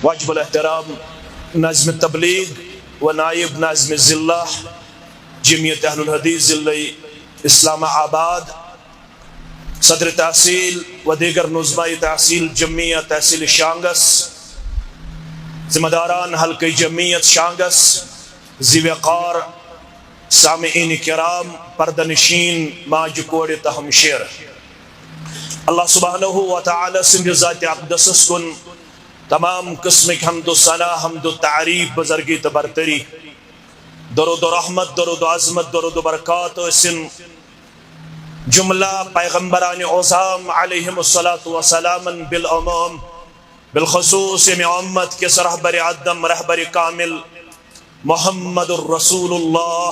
واجب الاحترام ناظم تبلیغ و نائب ناظم ضلع جمعیت اہل الحدیث ضلع اسلام آباد، صدر تحصیل و دیگر نظماء تحصیل جمعیت تحصیل شانگس، ذمہ داران حلقہ جمعیت شانگس، ذی وقار سامعین کرام، پردہ نشین ماج کوڑ تہم شیر، اللہ سبحانہ و تعالی سند ذات اقدس کن تمام قسمک حمد و ثنا، حمد و تعریف، بزرگی تو برتری، درود و رحمت، درود و عظمت، درود و برکات سن جملہ پیغمبران اعظام علیہم الصلاۃ والسلام بالعموم، بالخصوص محمد کے رہبر عدم، رہبر کامل محمد الرسول اللہ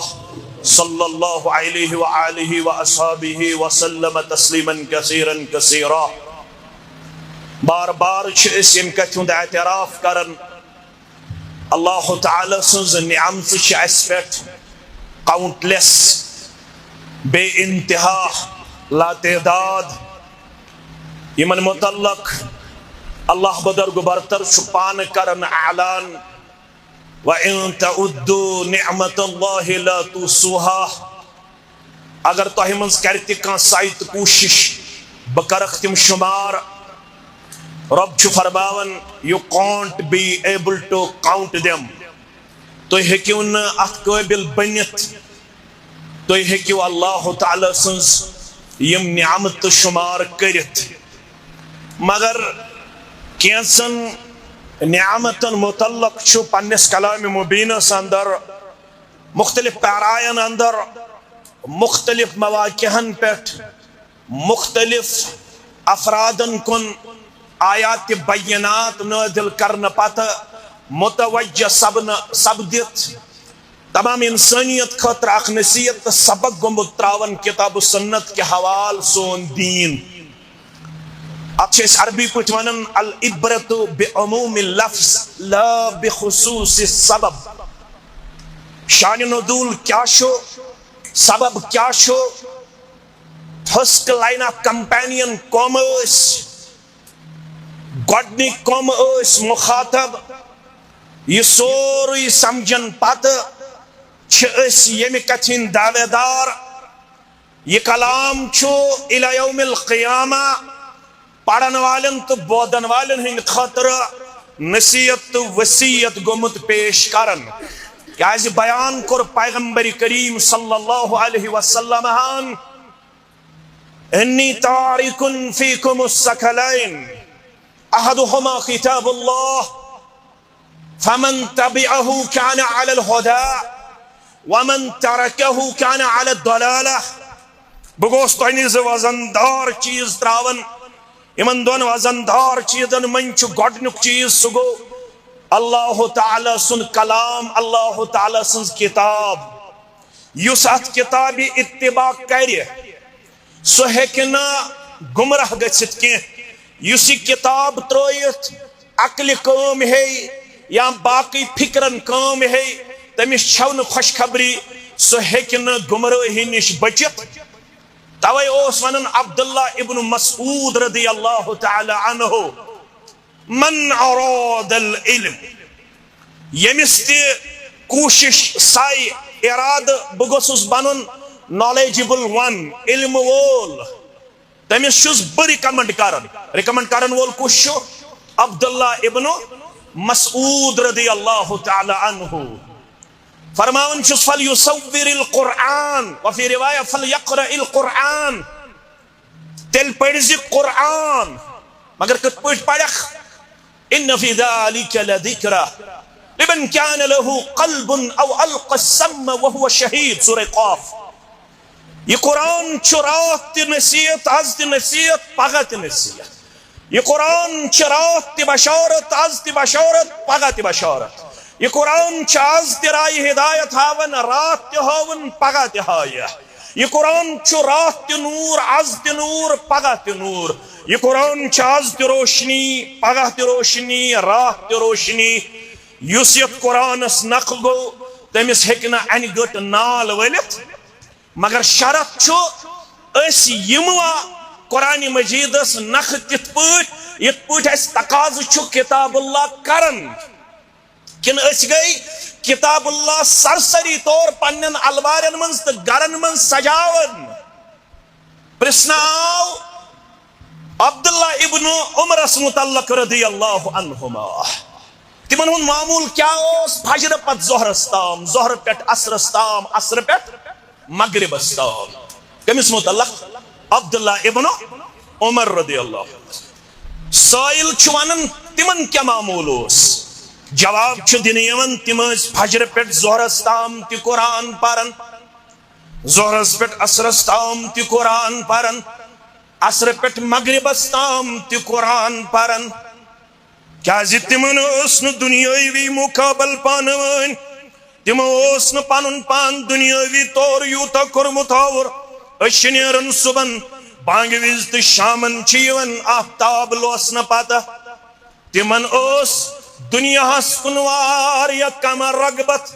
صلی اللہ علیہ وآلہ واصحابہ وسلم تسلیما کثیرا کثیرا۔ بار بار اس کتھ ہند اعتراف کرن اللہ تعالی سز نعمت اس پہ کاؤنٹ لیس، بے انتہا، لا تعداد، یمن متعلق اللہ بدرگ برتر پان کرن اعلان وَإِن تَعُدُّوا نِعْمَةَ اللَّهِ لَا تُحْصُوهَا، اگر تہ مز کرت کان سائت کوشش بہ کرخ تم شمار، رب چھ فرماون you can't be able to count them، تو ہیکیو نہ ات قابل بنت، تو ہیکیو اللہ تعالی سنز یم نعمت شمار کرت، مگر کینسن نعمتن متعلق چھو پنس کلام مبینس اندر، مختلف پیرائن اندر، مختلف مواقعن پیٹھ، مختلف افرادن کن آیات بینات نازل کرن پتہ متوجہ سپدت تمام انسانیت خاطر اخ نصیحت سبق گومت تراون کتاب و سنت کے حوال سون دین۔ اب عربی پٹ ونن العبرت بعموم اللفظ لا بخصوص السبب، شان نزول کیا شو، سبب کیا شو، فرسٹ لائن آف کمپینین کم اس، گوڈنی کم اس مخاطب، یہ سوری سمجھن پتہ اس یمی کتھین دعوے دار، یہ کلام چھو الی یوم القیامہ پڑھن والن تو بودن والن ہند خاطر نصیحت تو وصیت گمت پیش کرن، کیازِ بیان کر پیغمبر کریم صلی اللہ علیہ وسلم انی تارک فیکم الثقلین احدہما کتاب اللہ فمن تبعہ کان علی الہدى ومن ترکہ کان علی الضلالہ۔ بگوس تو نیز وزندار چیز تراون، یمن دون وزندار چیزن من چھ گوڈنک چیز سگو اللہ تعالی سن کلام، اللہ تعالی سن کتاب، یس ات کتاب اتباع کرے سو ہیکنا گمراہ گژھت کی، یس کتاب ترٲیِتھ عقل کٲم ہے یا باقی فکرن کٲم ہے تمس چھو نہٕ خوشخبری، سو ہیکنا گمراہی نش بچت۔ توے اوس ونن عبداللہ ابن مسعود رضی اللہ تعالی عنہ من اراد العلم، یمس تی کوشش سائی اراد بگوسس بنن نالیجبل ون، علم وول، تمس چھس بہ ریکمنڈ کرن وول کس چھو عبداللہ ابن مسعود رضی اللہ تعالی عنہ۔ فرماون چھس فلیصور القرآن وفی روایہ فلیقرأ القرآن، تیل پڑھزِ قرآن، مگر کت پڑھ پڑھ ان فی ذالک لذکرہ لمن کان له قلب او القى السم وهو شہید، سورہ قاف۔ یہ قرآن چھ رات تی نصیحت، از تی نصیحت، پگہ تی نصیحت، یہ قرآن چھ رات تی بشارت، از تی بشارت، پگہ تی بشارت، یہ قرآن چھ از تی رائی ہدایت ہاون، رات تی ہاون، پگہ تی ہایہ، یہ قرآن چھ رات تی نور، از تی نور، پگہ تی نور، یہ قرآن چھ از تی روشنی، پگہ تی روشنی، رات تی روشنی۔ یس یت قرآن اس نقل گو تمس ہیکنا ان گٹ نال ولت، مگر شرط چھو اس یموا قرآن مجید نخ تت پٲٹھۍ اَسہِ تقاضہٕ چھُ کتاب اللہ کرن کن اس گئی کتاب اللہ سرسری طور پنن الوارن منز تو گرن منز سجاون پرسنا آو عبداللہ ابن عمرس متعلق رضی اللہ عنہما تمن ہن معمول کیا اوس فجر پت ظہرس تام ظہر پٹ عصرس تام عصر پٹ مغربس تام کمس متعلق عبداللہ ابن عمر رضی اللہ عنہ سائل چھُ ونان تمن کیا معمول اوس جواب چھُ دِنہٕ یِوان تِم ٲسۍ فجر پٮ۪ٹھ ظہرس تام تہِ قرآن پران ظہرس پٮ۪ٹھ عصرس تام تہِ قرآن پران عصر پٮ۪ٹھ مغربس تام تہِ قرآن پران کیازِ تِمن اوس نہٕ دُنیٲوی مُقابل پانہٕ ؤنۍ تِمو اوس نہٕ پنُن پان دُنیٲوی طور یوٗتاہ کوٚرمُت آوُر أسۍ چھِ نیران صُبحن بانگہِ وِزِ تہٕ شامن چھِ یِوان آفتاب لوسنہٕ پتہٕ تِمن اوس دنیاہس کن واریاہ کم رغبت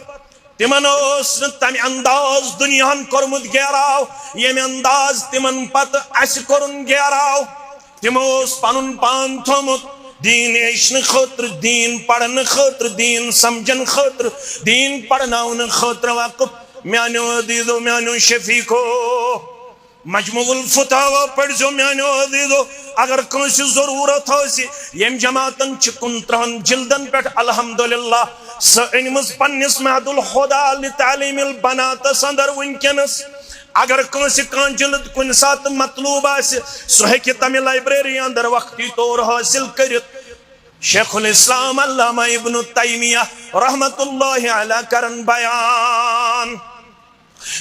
تمن اوس نہٕ تمہِ انداز دنیاہن کوٚرمُت گیراو ییٚمہِ انداز تمن پتہٕ اسہِ کوٚرُن گیراو تمو اوس پنُن پان تھوٚمُت دین ہیٚچھنہٕ خٲطرٕ دین پرنہٕ خٲطرٕ دین سمجھن خٲطرٕ دین پرناونہٕ خٲطرٕ وقف میانیو عزیزو میانیو شفیقو مجموع الفتاوی پڑھزو میانیو عزیزو اگر کانٛسہِ ضروٗرت آسہِ ییٚمہِ جماعتن چھِ 29 جلدن پٮ۪ٹھ الحمدللہ سۄ أنمٕژ پننِس محد الہدى لتعلیٖم البناتس اندر وٕنکیٚنس اگر کانٛسہِ کانٛہہ جلد کُنہِ ساتہٕ مطلوب آسہِ سُہ ہیٚکہِ تمہِ لائبریری اندر وقتی طور حٲصِل کٔرِتھ شیخ الاسلام علامہ ابن تیمیہ رحمت اللہ علیہ کرن بیان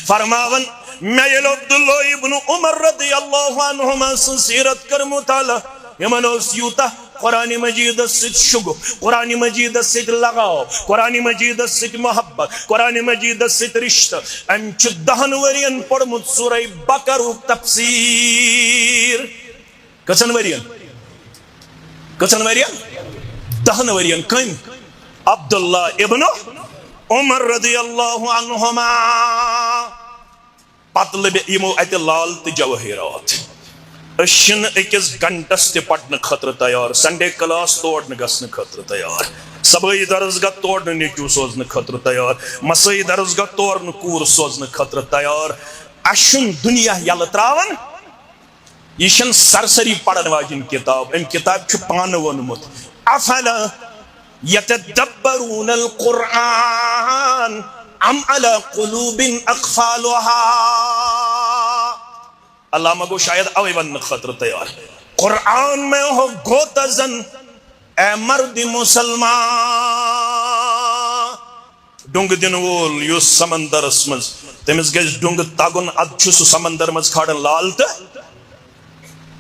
فرماون میں یل عبداللہ ابن عمر رضی اللہ عنہما سن سیرت کر مطالعہ یمن اوس یوتہ قرآن مجید ست شگو قرآن مجید ست لگاو قرآن مجید ست محبت قرآن مجید ست رشتہ ام چھ 10 ورین پڑھمت سورہ بقرہ تفسیر کسن ورین 10 ورین کم عبداللہ ابن عمر رضی اللہ عنہما پتل یمو ات لال تو جواہرات اشن اکس گھنٹس تہ پڑھنے خطر تیار سنڈے کلاس توڑنے گھسنے خطر تیار صبحی درسگاہ توڑنے نیچو سوزنے خطر تیار مسائی درسگاہ توڑنے کور سوزنے خطر تیار اشن دنیا یل تراون یہ چھن سرسری پڑھن واجن کتاب ام کتاب چھ پانہ ونمت افلا یتدبرون القرآن ام علی قلوب اقفالها علامہ گو شاید اوی ون خطر تیار قرآن میں ہو گوتا زن اے مرد مسلمان ڈونگ دن وول یو سمندر اسمز تمیز گیس ڈونگ تاگن ادچو سو سمندر مز کھاڑن لالتا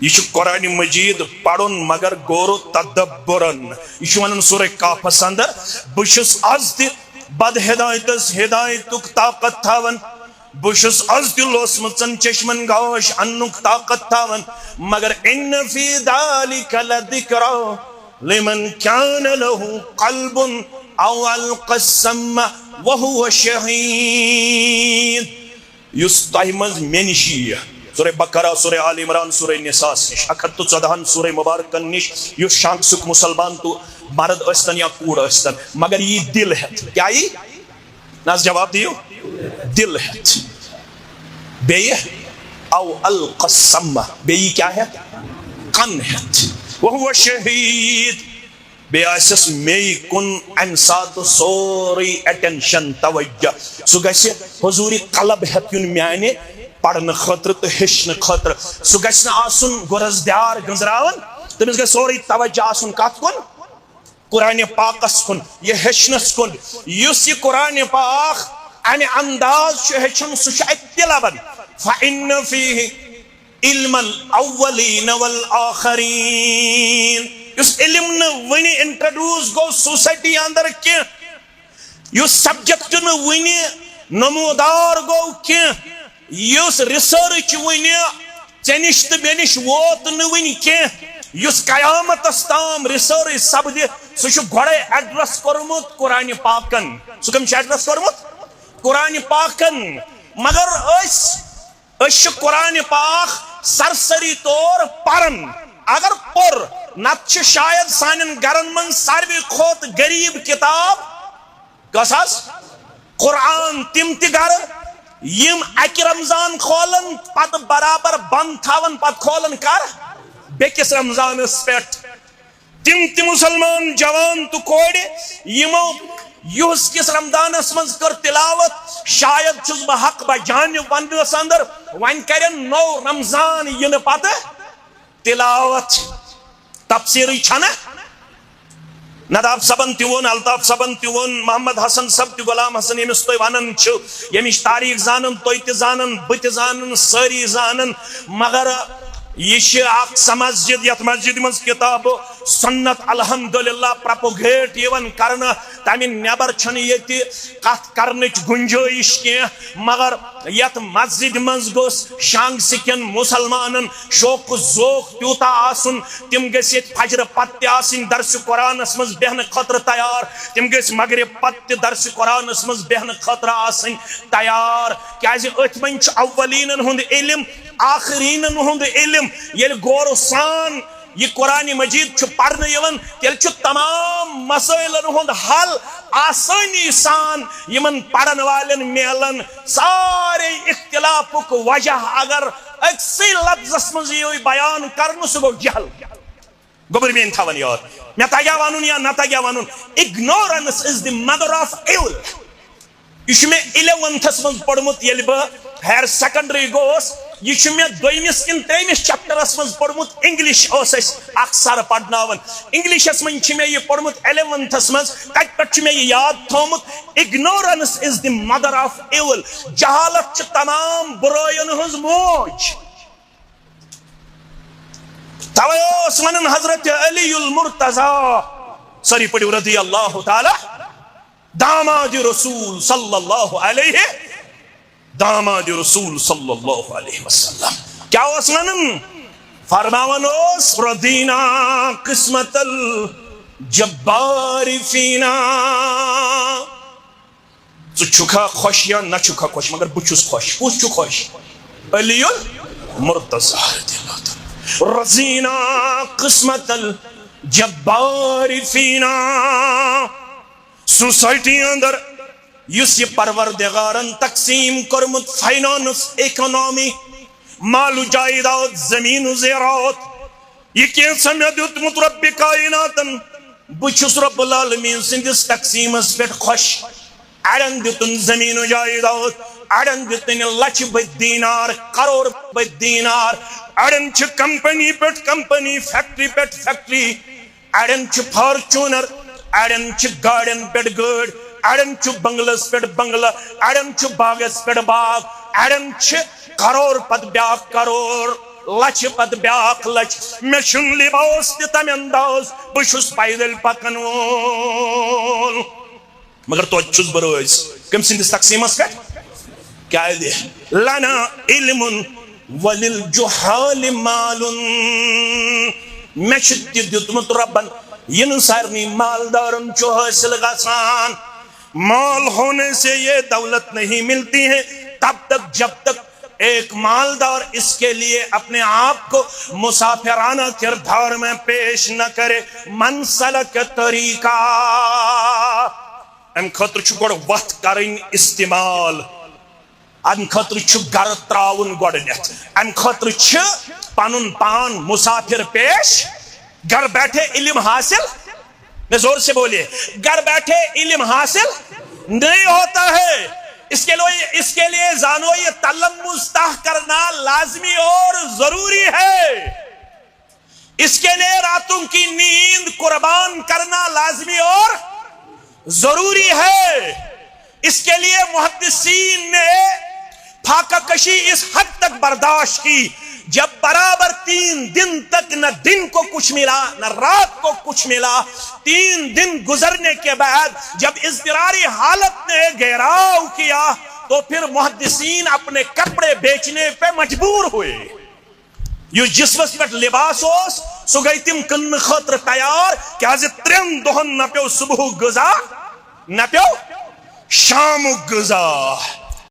یہ قرآن مجید پڑھن مگر گورو تدبرن یہ ونن سورہ کاف اندر بشس از تہ بد ہدایتس ہدایتک طاقت تھاون بشس از تہ لوسمژن چشمن گوش انک طاقت تھاون مگر ان فی ذلک لذکرا لمن کان له قلب او القى السمع وهو شهید یس تہ مز منشی سورہ بقرہ سورہ آل عمران سورہ نساء نش 114 سورہ مبارکن نش یس شانسک مسلمان تو مرد استن یا کوڑ استن مگر یہ دل ہے کیا یہ ناز جواب دیو دل ہے بے او القى السمع بے کیا ہے کن ہے وہو شہید بے آسس میں کن انسات سوری اٹینشن توجہ سو گیسے حضوری قلب ہے کن میانے پڑھن خطر تو ہشن خطر سو گیسے آسن گرز دیار گنزراون تمہیں گے سوری توجہ آسن کات کن قرآن پاک اس کن یہ ہشنس کن یس یہ قرآن پاک امی انداز چھو ہچن سوچا اتلابن فَإِنَّ فِيهِ علم الاولین والآخرین اس علم نے ونی انٹروڈیوس گو سوسائٹی اندر کی یس سبجیکٹ نے ونی نمودار گو کی یس ریسرچ ونی چنشت بینش ووت نے ونی کی یس قیامت استام ریسرچ سبدی سوچ گھڑے ایڈریس کرمت قرآن پاکن سو کم ایڈریس کرمت قرآن پاکن مگر اس اش قرآن پاک سرسری طور پرن اگر پر نت شاید سانن گرن من ساروی کھوت غریب کتاب گساس قرآن تم تہ گر یم اکہ رمضان کھولن پتہ برابر بند تھاون پتہ کھولن کر بیکس رمضانس پہ تم مسلمان جوان تو کوڑ یمو یوس کس رمضانس من کر تلاوت شاید چھس بہ حق بہ جان ونس اندر ون کرن نو رمضان ین پتہ تلاوت تفسیری چھنا نداب صبن تیون الطاف صبن تیون محمد حسن صب تی غلام حسن یمس تو ونن چھ یمش تاریخ زانن تو تی زانن بت زانن ساری زانن مگر یہ اخ مسجد یت مسجد مز کتاب سنت الحمدللہ پروپوگیٹ یون کرنا تمہ نیبر چھن یت کت کرنچ گنجائش کی مگر یت مسجد مز گوس شانگ سکن مسلمانن شوق ذوق تیوتا آسن تم گس یت فجر پتہ آسن درس قرآنس مز بہن خطر تیار تم گس مغرب پتہ درس قرآنس مز بہن خطر آسن تیار کیاز ات من اولینن ہند علم آخرینن ہند علم یل غور سان یہ قرآن مجید پڑھنے یون تیل تمام مسائلن ہند حل آسانی سان یمن پڑھن والن میلن سارے اختلافک وجہ اگر اکسی لفظس مز یہ بیان کرن سہ گو جہل گوبر مین تھاون یاد مے تگیا ونن یا نہ تگیا ونن ignorance is the mother of evil یہ میں 11th من پڑھمت یل بہ ہائر سیکنڈری گوس یہ میں دویمس کن تریمس چیپٹرس من پڑھمت انگلش اکثر پڑھناون انگلشس من میں یہ پڑھمت 11th من تک پہ میں یہ یاد تھومت ignorance is the mother of evil جہالت تمام برائین ہز موج توس ونن حضرت علی المرتضی سری پڑھو رضی اللہ تعالی داماد رسول صلی اللہ علیہ داماد رسول صلی اللہ علیہ وسلم کیا اس ونن فرماون اس ردینا قسمت الجبار فینا تو چھکا خوش یا نہ چھکا خوش مگر بچوس خوش کس چھو خوش علی المرتضی رضی اللہ تعالی رضینا قسمت الجبار فینا سوسائٹی اندر یہ پروردگارن تقسیم کرمت فائنانس اکنامی مال جائیداد زمین و زیرات یہ کیسا میں دیتمت رب کائناتن بچس رب العالمین سندس تقسیم اس پیٹ خوش اڑن دیتن زمین و جائیداد اڑن دیتن لچ بد دینار کروڑ بد دینار اڑن چھ کمپنی پیٹ کمپنی فیکٹری پیٹ فیکٹری اڑن چھ فارچونر اڑن چھ گاڑن پیٹ گاڑ اڑن چھ بنگلس پیٹ بنگلہ اڑن چھ باغس پیٹ باغ اڑن چھ کروڑ پت بیاک کروڑ لچ پت بیاک لچ میں چھن لباس تم انداز بشس پیدل پکن وول مگر تو چھس بروز کم سندس تقسیمس پہ کیا دے لنا علم وللجحال مال میں چھت دیتمت ربن ین سارنی مالدارن چو حاصل غسان مال ہونے سے یہ دولت نہیں ملتی ہے تب تک جب تک ایک مالدار اس کے لیے اپنے آپ کو مسافرانہ کردار میں پیش نہ کرے منسلک طریقہ ام خطر چھو گوڑ وقت کریں استعمال ام خطر چھو گر تراؤن گوڑ نیت ام خطر چھو پانن پان مسافر پیش گھر بیٹھے علم حاصل میں زور سے بولیے گھر بیٹھے علم حاصل نہیں ہوتا ہے اس کے لیے زانو یہ تلمس کرنا لازمی اور ضروری ہے اس کے لیے راتوں کی نیند قربان کرنا لازمی اور ضروری ہے اس کے لیے محدثین نے پھاکہ کشی اس حد تک برداشت کی جب برابر 3 دن تک نہ دن کو کچھ ملا نہ رات کو کچھ ملا 3 دن گزرنے کے بعد جب اضطراری حالت نے گھیراؤ کیا تو پھر محدثین اپنے کپڑے بیچنے پہ مجبور ہوئے یہ جسمس پہ لباس ہوس سو گئی تم کن خطر تیار کیا 3 دہن نہ پیو صبح غذا نہ پیو شام غذا